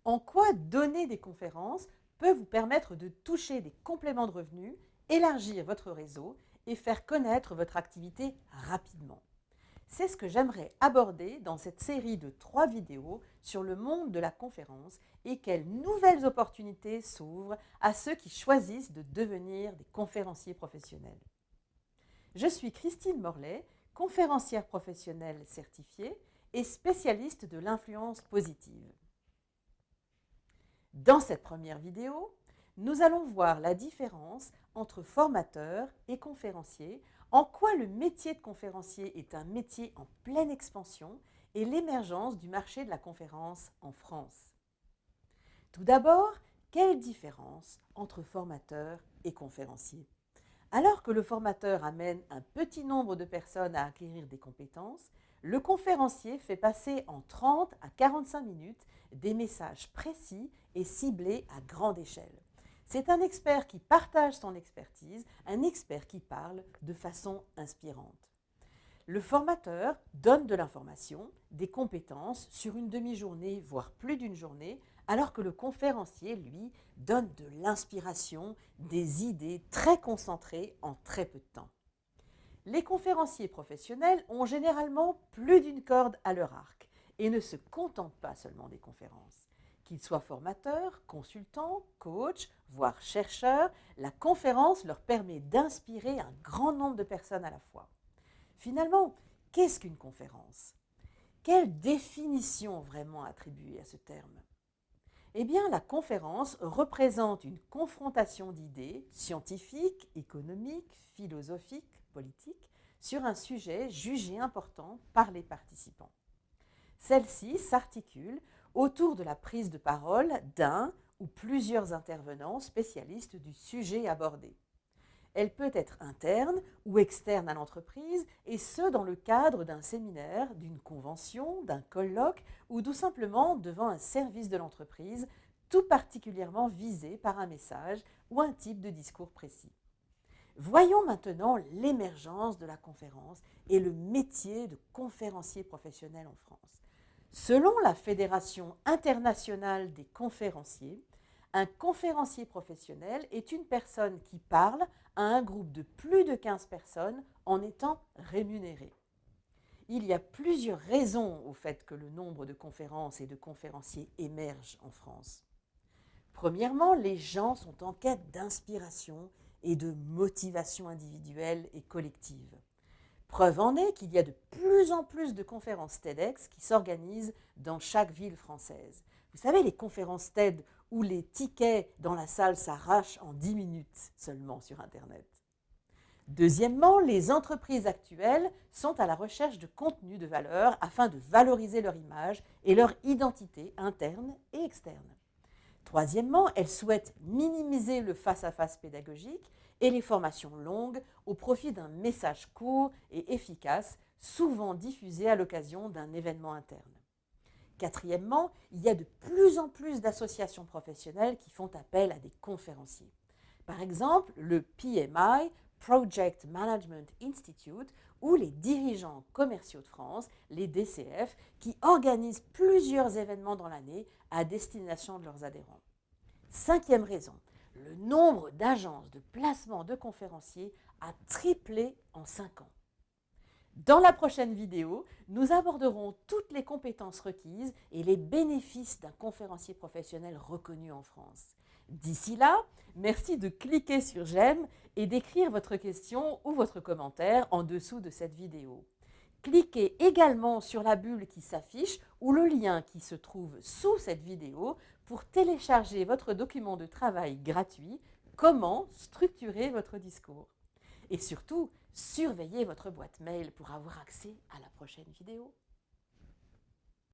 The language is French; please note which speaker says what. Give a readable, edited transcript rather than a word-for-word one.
Speaker 1: En quoi donner des conférences peut vous permettre de toucher des compléments de revenus, élargir votre réseau et faire connaître votre activité rapidement? C'est ce que j'aimerais aborder dans cette série de 3 vidéos sur le monde de la conférence et quelles nouvelles opportunités s'ouvrent à ceux qui choisissent de devenir des conférenciers professionnels. Je suis Christine Morlet, conférencière professionnelle certifiée et spécialiste de l'influence positive. Dans cette première vidéo, nous allons voir la différence entre formateur et conférencier, en quoi le métier de conférencier est un métier en pleine expansion et l'émergence du marché de la conférence en France. Tout d'abord, quelle différence entre formateur et conférencier? Alors que le formateur amène un petit nombre de personnes à acquérir des compétences, le conférencier fait passer en 30 à 45 minutes des messages précis et ciblés à grande échelle. C'est un expert qui partage son expertise, un expert qui parle de façon inspirante. Le formateur donne de l'information, des compétences sur une demi-journée, voire plus d'une journée, alors que le conférencier, lui, donne de l'inspiration, des idées très concentrées en très peu de temps. Les conférenciers professionnels ont généralement plus d'une corde à leur arc et ne se contentent pas seulement des conférences. Qu'ils soient formateurs, consultants, coachs, voire chercheurs, la conférence leur permet d'inspirer un grand nombre de personnes à la fois. Finalement, qu'est-ce qu'une conférence? Quelle définition vraiment attribuer à ce terme? Eh bien, la conférence représente une confrontation d'idées scientifiques, économiques, philosophiques, politiques, sur un sujet jugé important par les participants. Celle-ci s'articule autour de la prise de parole d'un ou plusieurs intervenants spécialistes du sujet abordé. Elle peut être interne ou externe à l'entreprise, et ce dans le cadre d'un séminaire, d'une convention, d'un colloque ou tout simplement devant un service de l'entreprise, tout particulièrement visé par un message ou un type de discours précis. Voyons maintenant l'émergence de la conférence et le métier de conférencier professionnel en France. Selon la Fédération internationale des conférenciers, un conférencier professionnel est une personne qui parle à un groupe de plus de 15 personnes en étant rémunéré. Il y a plusieurs raisons au fait que le nombre de conférences et de conférenciers émerge en France. Premièrement, les gens sont en quête d'inspiration et de motivation individuelle et collective. Preuve en est qu'il y a de plus en plus de conférences TEDx qui s'organisent dans chaque ville française. Vous savez, les conférences TED où les tickets dans la salle s'arrachent en 10 minutes seulement sur Internet. Deuxièmement, les entreprises actuelles sont à la recherche de contenus de valeur afin de valoriser leur image et leur identité interne et externe. Troisièmement, elles souhaitent minimiser le face-à-face pédagogique et les formations longues au profit d'un message court et efficace, souvent diffusé à l'occasion d'un événement interne. Quatrièmement, il y a de plus en plus d'associations professionnelles qui font appel à des conférenciers. Par exemple, le PMI, Project Management Institute, ou les dirigeants commerciaux de France, les DCF, qui organisent plusieurs événements dans l'année à destination de leurs adhérents. Cinquième raison, le nombre d'agences de placement de conférenciers a triplé en 5 ans. Dans la prochaine vidéo, nous aborderons toutes les compétences requises et les bénéfices d'un conférencier professionnel reconnu en France. D'ici là, merci de cliquer sur j'aime et d'écrire votre question ou votre commentaire en dessous de cette vidéo. Cliquez également sur la bulle qui s'affiche ou le lien qui se trouve sous cette vidéo pour télécharger votre document de travail gratuit « Comment structurer votre discours ». Et surtout, surveillez votre boîte mail pour avoir accès à la prochaine vidéo.